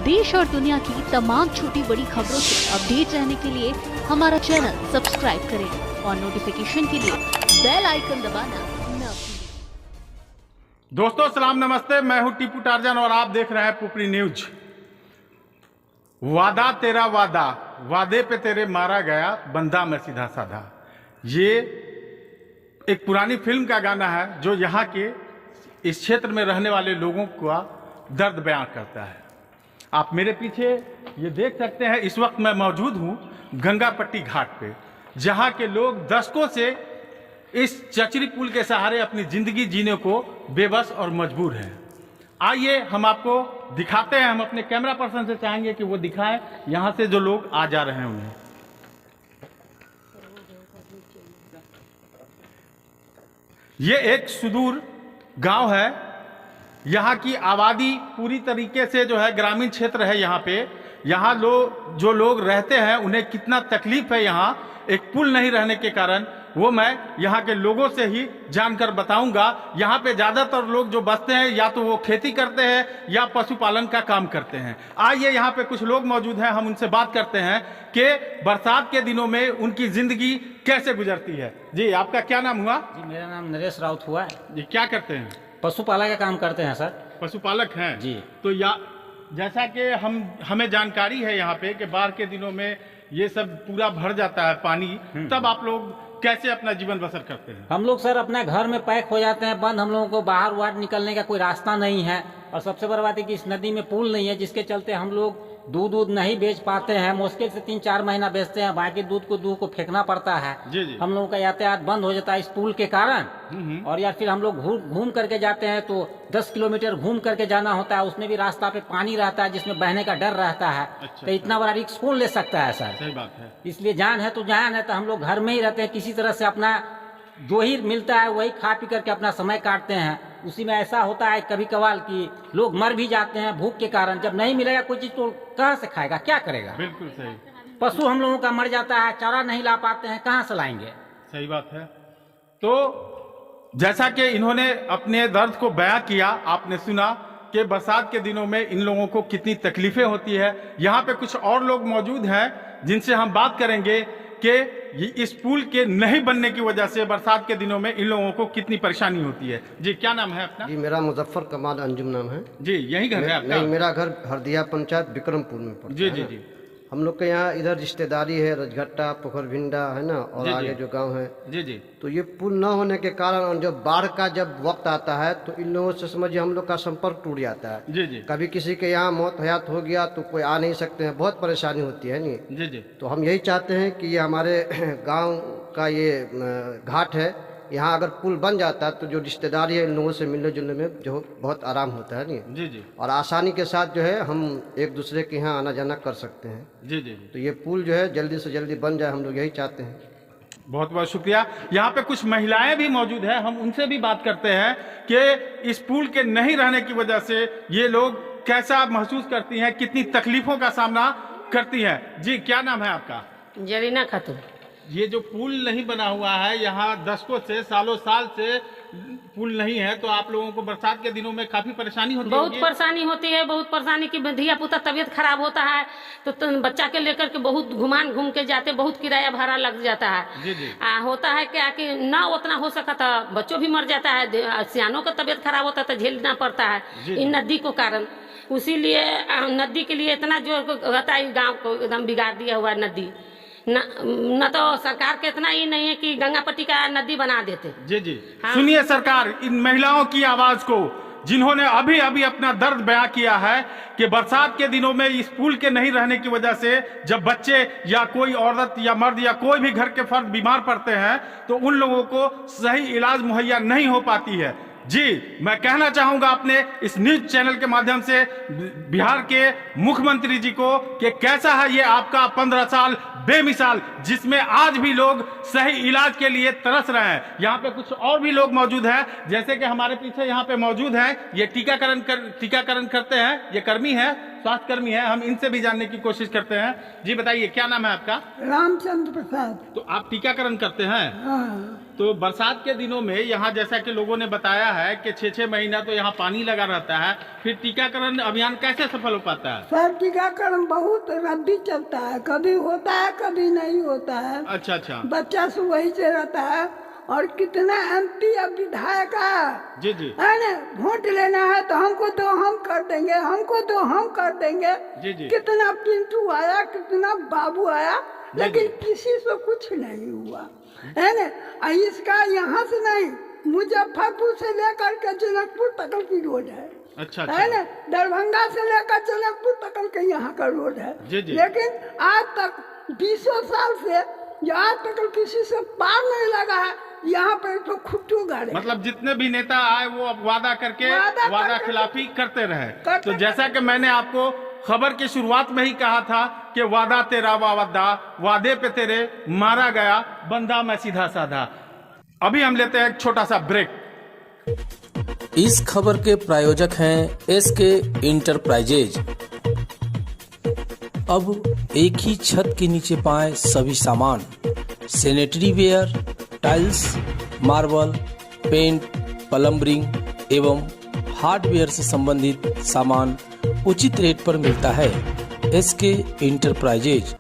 देश और दुनिया की तमाम छोटी बड़ी खबरों से अपडेट रहने के लिए हमारा चैनल सब्सक्राइब करें और नोटिफिकेशन के लिए बेल आइकन दबाना न भूलें। दोस्तों सलाम नमस्ते, मैं हूं टीपू टार्जन और आप देख रहे हैं पुपरी न्यूज। वादा तेरा वादा, वादे पे तेरे मारा गया, बंदा मैं सीधा साधा। ये एक पुरानी फिल्म का गाना है जो यहाँ के इस क्षेत्र में रहने वाले लोगों का दर्द बयां करता है। आप मेरे पीछे ये देख सकते हैं, इस वक्त मैं मौजूद हूँ गंगापट्टी घाट पे, जहाँ के लोग दशकों से इस चचरी पुल के सहारे अपनी जिंदगी जीने को बेबस और मजबूर हैं। आइए हम आपको दिखाते हैं। हम अपने कैमरा पर्सन से चाहेंगे कि वो दिखाएं यहाँ से जो लोग आ जा रहे हैं उन्हें। ये एक सुदूर गांव है। यहाँ की आबादी पूरी तरीके से जो है ग्रामीण क्षेत्र है। यहाँ पे यहाँ जो लोग रहते हैं उन्हें कितना तकलीफ है यहाँ एक पुल नहीं रहने के कारण, वो मैं यहाँ के लोगों से ही जानकर बताऊंगा। यहाँ पे ज्यादातर लोग जो बसते हैं या तो वो खेती करते हैं या पशुपालन का काम करते हैं। आइए यहाँ पे कुछ लोग मौजूद हैं, हम उनसे बात करते हैं कि बरसात के दिनों में उनकी जिंदगी कैसे गुजरती है। जी आपका क्या नाम हुआ? जी मेरा नाम नरेश राउत हुआ है। जी क्या करते हैं? पशुपालन का काम करते हैं सर। पशुपालक हैं जी। तो जैसा कि हमें जानकारी है यहाँ पे कि बाढ़ के दिनों में ये सब पूरा भर जाता है पानी, तब आप लोग कैसे अपना जीवन बसर करते हैं? हम लोग सर अपने घर में पैक हो जाते हैं बंद। हम लोगों को बाहर वाहर निकलने का कोई रास्ता नहीं है और सबसे बड़ी बात है कि इस नदी में पुल नहीं है, जिसके चलते हम लोग दूध नहीं बेच पाते हैं। मुश्किल से 3-4 महीना बेचते हैं, बाकी दूध को फेंकना पड़ता है। जी। हम लोगों का यातायात बंद हो जाता है इस पुल के कारण। और यार फिर हम लोग घूम करके जाते हैं तो 10 किलोमीटर घूम करके जाना होता है। उसमें भी रास्ता पे पानी रहता है जिसमें बहने का डर रहता है। तो इतना बड़ा रिस्क कौन ले सकता है सर? सही बात है। इसलिए जान है तो जान है, तो हम लोग घर में ही रहते हैं। किसी तरह से अपना जो ही मिलता है वही खा पी करके अपना समय काटते हैं। उसी में ऐसा होता है कभी कभार कि लोग मर भी जाते हैं भूख के कारण। जब नहीं मिलेगा कोई चीज तो कहाँ से खाएगा, क्या करेगा? बिल्कुल सही। पशु हम लोगों का मर जाता है, चारा नहीं ला पाते हैं, कहाँ से लाएंगे? सही बात है। तो जैसा कि इन्होंने अपने दर्द को बयां किया, आपने सुना कि बरसात के दिनों में इन लोगों को कितनी तकलीफें होती है। यहाँ पे कुछ और लोग मौजूद हैं जिनसे हम बात करेंगे कि इस पुल के नहीं बनने की वजह से बरसात के दिनों में इन लोगों को कितनी परेशानी होती है। जी क्या नाम है अपना? जी मेरा मुजफ्फर कमाल अंजुम नाम है। जी यही घर है आपका? नहीं, मेरा घर हरदिया पंचायत विक्रमपुर में पड़ता जी है। जी जी। हम लोग के यहाँ इधर रिश्तेदारी है, रजघट्टा पोखरभिंडा है ना, और जी, आगे जो गांव है। जी जी। तो ये पुल न होने के कारण और जब बाढ़ का जब वक्त आता है तो इन लोगों से समझिए हम लोग का संपर्क टूट जाता है। जी जी। कभी किसी के यहाँ मौत हयात हो गया तो कोई आ नहीं सकते हैं, बहुत परेशानी होती है नहीं। जी जी। तो हम यही चाहते हैं कि ये हमारे गाँव का ये घाट है, यहाँ अगर पुल बन जाता है तो जो रिश्तेदारी है इन लोगों से मिलने जुलने में जो बहुत आराम होता है नहीं। जी जी। और आसानी के साथ जो है हम एक दूसरे के यहाँ आना जाना कर सकते हैं। जी जी। तो ये पुल जो है जल्दी से जल्दी बन जाए, हम लोग यही चाहते हैं। बहुत बहुत शुक्रिया। यहाँ पे कुछ महिलाएं भी मौजूद हैं, हम उनसे भी बात करते हैं कि इस पुल के नहीं रहने की वजह से ये लोग कैसा महसूस करती हैं, कितनी तकलीफों का सामना करती हैं। जी क्या नाम है आपका? जरीना खातून। ये जो पुल नहीं बना हुआ है, यहाँ दशकों से सालों साल से पुल नहीं है, तो आप लोगों को बरसात के दिनों में काफी परेशानी होती है? बहुत परेशानी होती है, बहुत परेशानी की धिया पुता तबीयत खराब होता है तो बच्चा के लेकर के बहुत घूम के जाते, बहुत किराया भाड़ा लग जाता है। जी जी। होता है क्या कि ना उतना हो सका था, बच्चों भी मर जाता है, सियानों का तबीयत खराब होता है तो झेलना पड़ता है इन नदी को कारण। उसीलिए नदी के लिए इतना जो रहता है, गाँव को एकदम बिगाड़ दिया हुआ नदी। न तो सरकार के इतना ही नहीं है कि गंगापट्टी का नदी बना देते। जी जी। हाँ। सुनिए सरकार इन महिलाओं की आवाज को, जिन्होंने अभी अभी अपना दर्द बयां किया है कि बरसात के दिनों में इस पुल के नहीं रहने की वजह से जब बच्चे या कोई औरत या मर्द या कोई भी घर के फर्द बीमार पड़ते हैं तो उन लोगों को सही इलाज मुहैया नहीं हो पाती है। जी मैं कहना चाहूंगा अपने इस न्यूज चैनल के माध्यम से बिहार के मुख्यमंत्री जी को कि कैसा है ये आपका 15 साल बेमिसाल, जिसमें आज भी लोग सही इलाज के लिए तरस रहे हैं। यहाँ पे कुछ और भी लोग मौजूद हैं, जैसे कि हमारे पीछे यहाँ पे मौजूद हैं, ये टीकाकरण करते हैं, ये कर्मी है, स्वास्थ्य कर्मी है। हम इनसे भी जानने की कोशिश करते हैं। जी बताइए क्या नाम है आपका? रामचंद्र प्रसाद। तो आप टीकाकरण करते हैं? हाँ। तो बरसात के दिनों में यहाँ जैसा कि लोगों ने बताया है कि 6-6 महीना तो यहाँ पानी लगा रहता है, फिर टीकाकरण अभियान कैसे सफल हो पाता है? सर टीकाकरण बहुत रद्दी चलता है, कभी होता है कभी नहीं होता है। अच्छा। बच्चा से वही से रहता है। और कितना एमपी अब विधायक है जी है ना, वोट लेना है तो हमको तो हम कर देंगे, हमको तो हम कर देंगे। जी। कितना पिंटू आया, कितना बाबू आया, लेकिन किसी से कुछ नहीं हुआ है ना। इसका यहाँ से नहीं, मुजफ्फरपुर से लेकर के जनकपुर तक की रोड है। अच्छा। है ना, दरभंगा से लेकर जनकपुर तक के यहाँ का रोड है। जी। लेकिन आज तक 20 साल से आज तक किसी से पार नहीं लगा है। यहाँ पे तो खुट्टू गाड़े, मतलब जितने भी नेता आए वो अब वादा करके वादा खिलाफी करते रहे। तो जैसा कि मैंने आपको खबर की शुरुआत में ही कहा था कि वादा तेरा वादा, वादे पे तेरे मारा गया बंदा मैं सीधा साधा। अभी हम लेते हैं एक छोटा सा ब्रेक। इस खबर के प्रायोजक हैं SK इंटरप्राइजेज। अब एक ही छत के नीचे पाएं सभी सामान, sanitary ware, tiles, marble, paint, plumbing एवं हार्डवेयर से संबंधित सामान उचित रेट पर मिलता है। SK enterprises.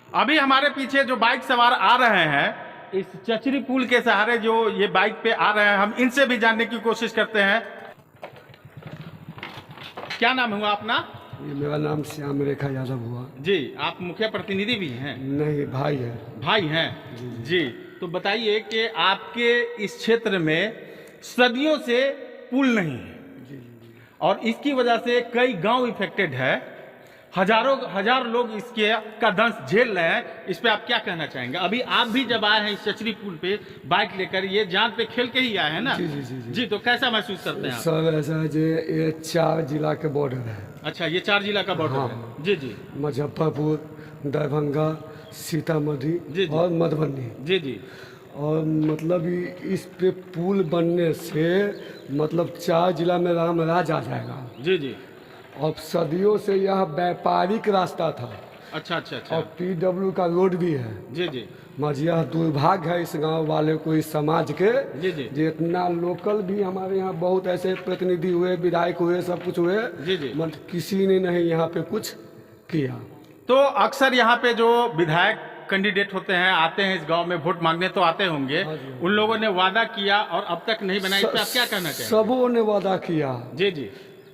अभी हमारे पीछे जो बाइक सवार आ रहे हैं, इस चचरी पुल के सहारे जो ये बाइक पे आ रहे हैं, हम इनसे भी जानने की कोशिश करते हैं। क्या नाम हुआ अपना? मेरा नाम श्याम रेखा यादव हुआ। जी, आप मुखिया प्रतिनिधि भी हैं? नहीं, भाई है। भाई हैं जी। तो बताइए कि आपके इस क्षेत्र में सदियों से पुल नहीं है और इसकी वजह से कई गांव इफेक्टेड है, हजार लोग इसके का दंश झेल रहे हैं। इस पे आप क्या कहना चाहेंगे? अभी आप भी जब आए हैं इस चचरी पुल पे बाइक लेकर, ये जान पे खेल के ही आए हैं ना? जी। तो कैसा महसूस करते हैं आप? सर ऐसा है, ये 4 जिला के बॉर्डर है। अच्छा, ये 4 जिला का बॉर्डर है। जी। मुजफ्फरपुर, दरभंगा, सीतामढ़ी और मधुबनी। जी। और मतलब इस पे पुल बनने से मतलब 4 जिला में राम राज आ जाएगा। जी। और सदियों से यह व्यापारिक रास्ता था। अच्छा। और PW का रोड भी है। जी। यह दुर्भाग्य है इस गांव वाले को, इस समाज के। जी। जितना लोकल भी हमारे यहाँ बहुत ऐसे प्रतिनिधि हुए, विधायक हुए, सब कुछ हुए। जी। मतलब किसी ने नहीं यहाँ पे कुछ किया। तो अक्सर यहाँ पे जो विधायक कैंडिडेट होते हैं, आते हैं इस गांव में वोट मांगने, तो आते होंगे। उन लोगों ने वादा किया और अब तक नहीं बना। इस पे आप क्या कहना चाहेंगे? सबों ने वादा किया। जी।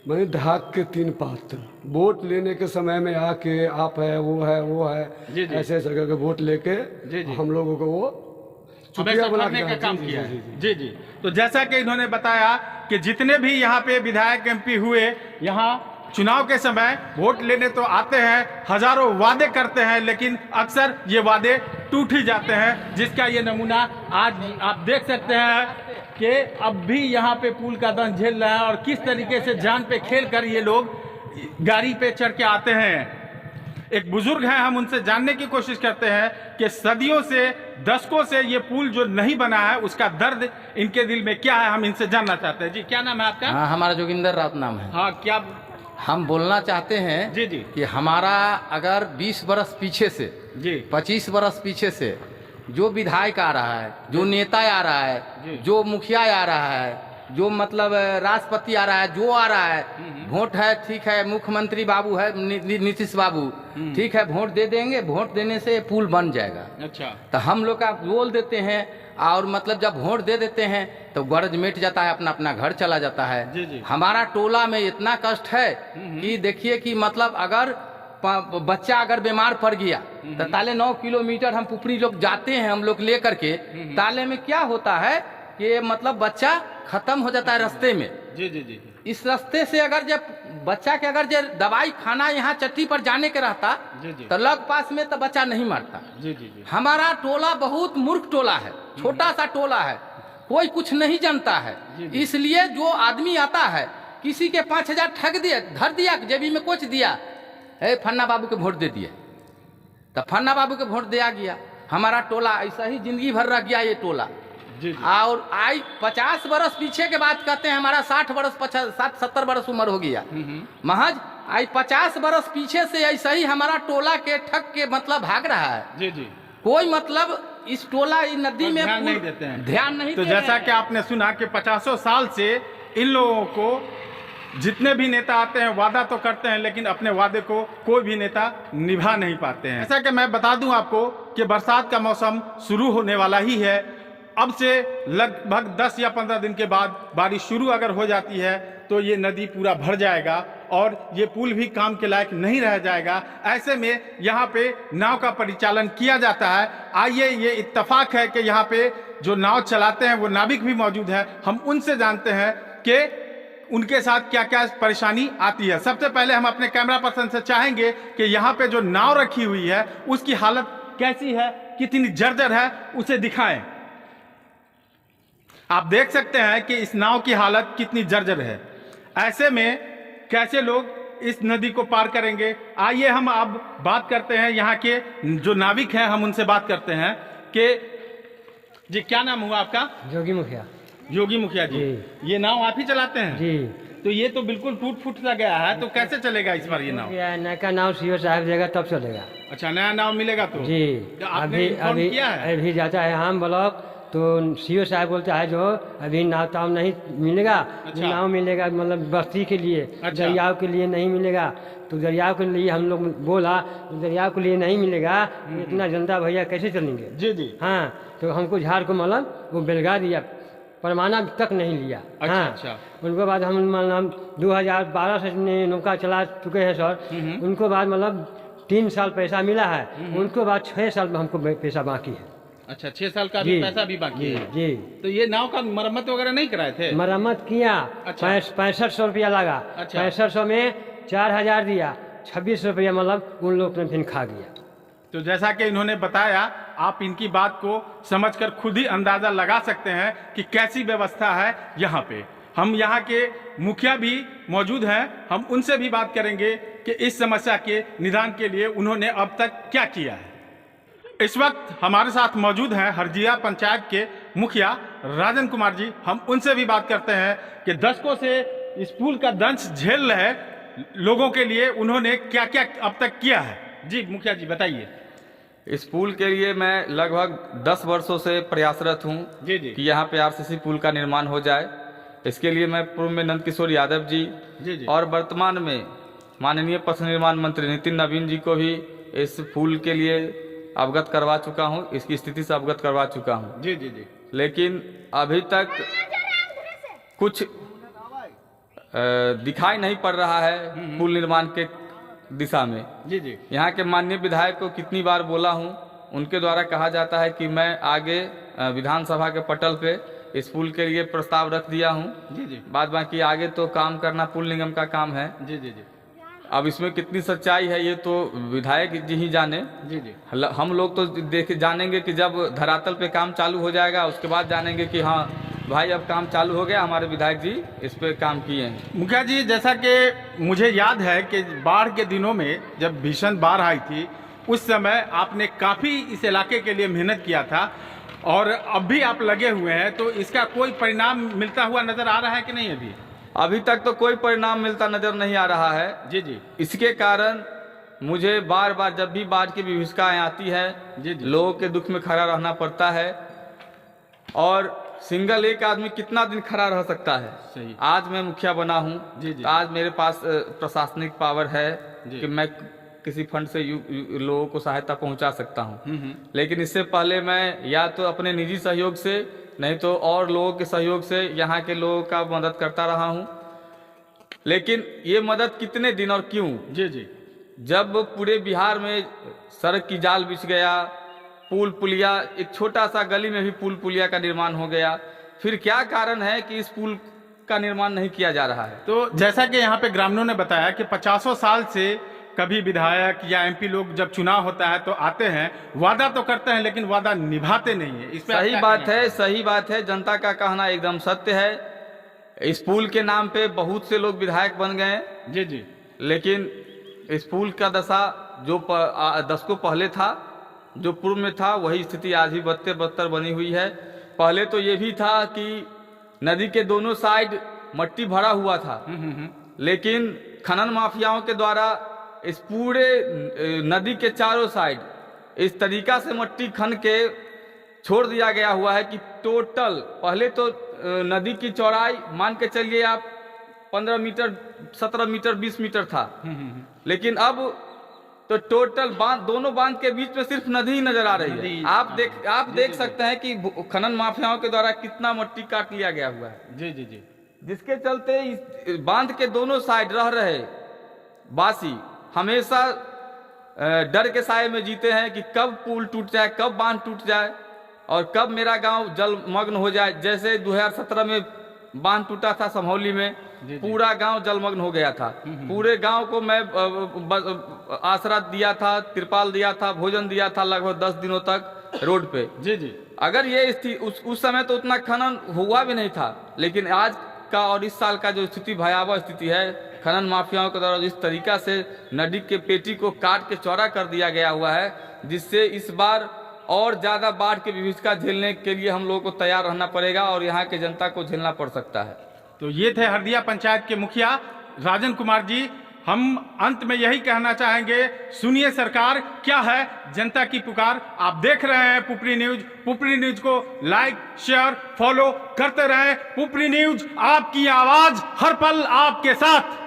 मैंने ढाक के 3 पात्र वोट लेने के समय में आके आप है वो है जी। ऐसे करके वोट लेके हम लोगों को वो चुपिया बनाने का काम किया। जी। तो जैसा कि इन्होंने बताया कि जितने भी यहाँ पे विधायक MP हुए, यहाँ चुनाव के समय वोट लेने तो आते हैं, हजारों वादे करते हैं, लेकिन अक्सर ये वादे टूट ही जाते हैं, जिसका ये नमूना आज आप देख सकते हैं कि अब भी यहाँ पे पुल का दंश झेल रहे हैं और किस तरीके से जान पे खेल कर ये लोग गाड़ी पे चढ़ के आते हैं। एक बुजुर्ग हैं, हम उनसे जानने की कोशिश करते हैं कि सदियों से, दशकों से ये पुल जो नहीं बना है उसका दर्द इनके दिल में क्या है, हम इनसे जानना चाहते हैं। जी, क्या नाम है आपका? हाँ, हमारा जोगिंदर राउत नाम है। हाँ, क्या हम बोलना चाहते हैं? जी। कि हमारा अगर 20 बरस पीछे से, 25 बरस पीछे से जो विधायक आ रहा है, जो नेता आ रहा है, जो मुखिया आ रहा है, जो मतलब राष्ट्रपति आ रहा है, जो आ रहा है, वोट है, ठीक है, मुख्यमंत्री बाबू है, नीतीश बाबू, ठीक है, वोट दे देंगे, वोट देने से पुल बन जाएगा। अच्छा। तो हम लोग का बोल देते हैं और मतलब जब वोट दे देते हैं तो गरज मिट जाता है, अपना अपना घर चला जाता है। जी। हमारा टोला में इतना कष्ट है कि देखिए कि मतलब अगर बच्चा अगर बीमार पड़ गया तो ताले 9 किलोमीटर हम पुपरी लोग जाते हैं, हम लोग ले करके। ताले में क्या होता है कि मतलब बच्चा खत्म हो जाता है रास्ते में। जी। इस रास्ते से अगर जब बच्चा के अगर जब दवाई खाना यहाँ चट्टी पर जाने के रहता तो लग पास में तो बच्चा नहीं मरता। जी। हमारा टोला बहुत मूर्ख टोला है, छोटा सा टोला है, कोई कुछ नहीं जानता है। इसलिए जो आदमी आता है, किसी के 5000 ठग दिया, धर दिया, जेबी में कुछ दिया, फन्ना बाबू के वोट दे दिए, तो फन्ना बाबू के वोट दिया गया। हमारा टोला ऐसा ही जिंदगी भर रह गया ये टोला। और आई 50 बरस पीछे के बात कहते हैं, हमारा 60-70 बरस उम्र हो गया। महज आई 50 बरस पीछे से ऐसा ही हमारा टोला के ठग के मतलब भाग रहा है। जी। कोई मतलब इस टोला इस नदी में ध्यान नहीं देते हैं। ध्यान नहीं तो दे रहे जैसा हैं। कि आपने सुना कि 50 साल से इन लोगों को जितने भी नेता आते हैं वादा तो करते हैं, लेकिन अपने वादे को कोई भी नेता निभा नहीं पाते हैं। जैसा कि मैं बता दूं आपको कि बरसात का मौसम शुरू होने वाला ही है। अब से लगभग 10 या 15 दिन के बाद बारिश शुरू अगर हो जाती है तो ये नदी पूरा भर जाएगा और ये पुल भी काम के लायक नहीं रह जाएगा। ऐसे में यहाँ पे नाव का परिचालन किया जाता है। आइए, ये इत्तेफाक है कि यहाँ पे जो नाव चलाते हैं वो नाविक भी मौजूद है। हम उनसे जानते हैं कि उनके साथ क्या क्या परेशानी आती है। सबसे पहले हम अपने कैमरा पर्सन से चाहेंगे कि यहाँ पे जो नाव रखी हुई है उसकी हालत कैसी है, कितनी जर्जर है, उसे दिखाएं। आप देख सकते हैं कि इस नाव की हालत कितनी जर्जर है। ऐसे में कैसे लोग इस नदी को पार करेंगे। आइए हम अब बात करते हैं यहाँ के जो नाविक हैं, हम उनसे बात करते हैं कि जी क्या नाम हुआ आपका? जोगी मुखिया योगी मुखिया जी, ये नाव आप ही चलाते हैं? जी। तो ये तो बिल्कुल टूट फूट सा गया है, तो कैसे चलेगा इस बार ये नाव? नया नाव सीओ साहब देगा तब चलेगा। अच्छा, नया नाव मिलेगा तो? जी। तो आपने inform किया है? अभी जाता है हम ब्लॉक तो सीओ साहब बोलता है जो अभी नाव ताव नहीं मिलेगा। अच्छा। नाव मिलेगा मतलब बस्ती के लिए, अच्छा। दरियाव के लिए नहीं मिलेगा। तो दरियाव के लिए हम लोग बोला तो दरियाव के लिए नहीं मिलेगा, इतना जनता भैया कैसे चलेंगे? जी जी। हाँ, तो हमको झाड़ को मतलब वो बेलगा दिया, परमाना तक नहीं लिया। अच्छा, हाँ। अच्छा। उनको बाद हम मतलब 2012 से नौका चला चुके हैं सर। उनको बाद मतलब 3 साल पैसा मिला है, उनको बाद 6 साल में हमको पैसा बाकी है। अच्छा, 6 साल का भी पैसा भी बाकी है। जी। तो ये नाव का मरम्मत वगैरह नहीं कराए थे? मरम्मत किया। अच्छा। 6500 रुपया लगा। अच्छा। 6500 में 4000 दिया, 26 रुपया मतलब उन लोग ने फिर खा गया। तो जैसा कि इन्होंने बताया, आप इनकी बात को समझकर खुद ही अंदाजा लगा सकते हैं कि कैसी व्यवस्था है यहाँ पे। हम यहाँ के मुखिया भी मौजूद हैं, हम उनसे भी बात करेंगे कि इस समस्या के निदान के लिए उन्होंने अब तक क्या किया है। इस वक्त हमारे साथ मौजूद हैं हरजिया पंचायत के मुखिया राजन कुमार जी। हम उनसे भी बात करते हैं कि दशकों से इस पुल का दंश झेल रहे लोगों के लिए उन्होंने क्या क्या अब तक किया है। जी मुखिया जी बताइए। इस पुल के लिए मैं लगभग 10 वर्षों से प्रयासरत हूँ जी जी। कि यहाँ पे आरसीसी पुल का निर्माण हो जाए। इसके लिए मैं पूर्व में नंद किशोर यादव जी और वर्तमान में माननीय पथ निर्माण मंत्री नितिन नवीन जी को भी इस पुल के लिए अवगत करवा चुका हूँ, इसकी स्थिति से अवगत करवा चुका हूँ। जी जी जी। लेकिन अभी तक कुछ दिखाई नहीं पड़ रहा है पुल निर्माण के दिशा में। जी जी। यहाँ के माननीय विधायक को कितनी बार बोला हूँ, उनके द्वारा कहा जाता है कि मैं आगे विधानसभा के पटल पे इस पुल के लिए प्रस्ताव रख दिया हूँ। जी जी। बाद बाकी आगे तो काम करना पुल निगम का काम है। जी जी जी। अब इसमें कितनी सच्चाई है ये तो विधायक जी ही जाने। जी जी। हम लोग तो देख जानेंगे कि जब धरातल पे काम चालू हो जाएगा, उसके बाद जानेंगे कि हाँ भाई अब काम चालू हो गया, हमारे विधायक जी इस पे काम किए हैं। मुखिया जी, जैसा कि मुझे याद है कि बाढ़ के दिनों में जब भीषण बाढ़ आई थी, उस समय आपने काफ़ी इस इलाके के लिए मेहनत किया था और अब भी आप लगे हुए हैं, तो इसका कोई परिणाम मिलता हुआ नजर आ रहा है कि नहीं? अभी तक तो कोई परिणाम मिलता नजर नहीं आ रहा है। जी जी। इसके कारण मुझे बार बार जब भी बाढ़ की विभीषिकाएं आती है, जी जी, लोगों के दुख में खड़ा रहना पड़ता है। और सिंगल एक आदमी कितना दिन खड़ा रह सकता है? सही। आज मैं मुखिया बना हूँ, आज मेरे पास प्रशासनिक पावर है कि मैं किसी फंड से लोगों को सहायता पहुंचा सकता हूं। लेकिन इससे पहले मैं या तो अपने निजी सहयोग से, नहीं तो और लोगों के सहयोग से यहाँ के लोगों का मदद करता रहा हूं। लेकिन ये मदद कितने दिन और क्यों? जी जी। जब पूरे बिहार में सड़क की जाल बिछ गया, पुल पुलिया, एक छोटा सा गली में भी पुल पुलिया का निर्माण हो गया, फिर क्या कारण है कि इस पुल का निर्माण नहीं किया जा रहा है? तो जैसा कि यहाँ पे ग्रामीणों ने बताया कि 50 साल से कभी विधायक या एमपी लोग जब चुनाव होता है तो आते हैं, वादा तो करते हैं लेकिन वादा निभाते नहीं है। इस पे सही बात है, सही बात है। जनता का कहना एकदम सत्य है। इस पुल के नाम पे बहुत से लोग विधायक बन गए। जी जी। लेकिन इस पुल का दशा जो दशकों पहले था, जो पूर्व में था, वही स्थिति आज भी बदतर बनी हुई है। पहले तो ये भी था कि नदी के दोनों साइड मट्टी भरा हुआ था, लेकिन खनन माफियाओं के द्वारा इस पूरे नदी के चारों साइड इस तरीका से मट्टी खन के छोड़ दिया गया हुआ है कि टोटल पहले तो नदी की चौड़ाई मान के चलिए आप 15 मीटर 17 मीटर 20 मीटर था, लेकिन अब तो टोटल बांध, दोनों बांध के बीच में सिर्फ नदी ही नजर आ रही है। आप देख सकते हैं कि खनन माफियाओं के द्वारा कितना मिट्टी काट लिया गया हुआ है। जी जी जी। जिसके चलते इस बांध के दोनों साइड रह रहे वासी हमेशा डर के साए में जीते हैं कि कब पुल टूट जाए, कब बांध टूट जाए और कब मेरा गांव जलमग्न हो जाए। जैसे 2017 में बांध टूटा था समहौली में, पूरा गांव जलमग्न हो गया था। पूरे गांव को मैं आसरा दिया था, तिरपाल दिया था, भोजन दिया था लगभग 10 दिनों तक रोड पे। जी जी। अगर ये स्थिति उस समय तो उतना खनन हुआ भी नहीं था, लेकिन आज का और इस साल का जो स्थिति भयावह स्थिति है, खनन माफियाओं के द्वारा जिस तरीका से नदी के पेटी को काट के चौड़ा कर दिया गया हुआ है, जिससे इस बार और ज्यादा बाढ़ की विभीषिका झेलने के लिए हम लोगों को तैयार रहना पड़ेगा और यहाँ की जनता को झेलना पड़ सकता है। तो ये थे हरदिया पंचायत के मुखिया राजन कुमार जी। हम अंत में यही कहना चाहेंगे, सुनिए सरकार क्या है जनता की पुकार। आप देख रहे हैं पुपरी न्यूज। पुपरी न्यूज को लाइक शेयर फॉलो करते रहें। पुपरी न्यूज, आपकी आवाज हर पल आपके साथ।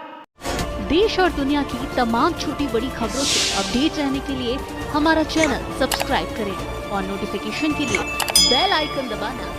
देश और दुनिया की तमाम छोटी बड़ी खबरों से अपडेट रहने के लिए हमारा चैनल सब्सक्राइब करें और नोटिफिकेशन के लिए बेल आइकन दबाना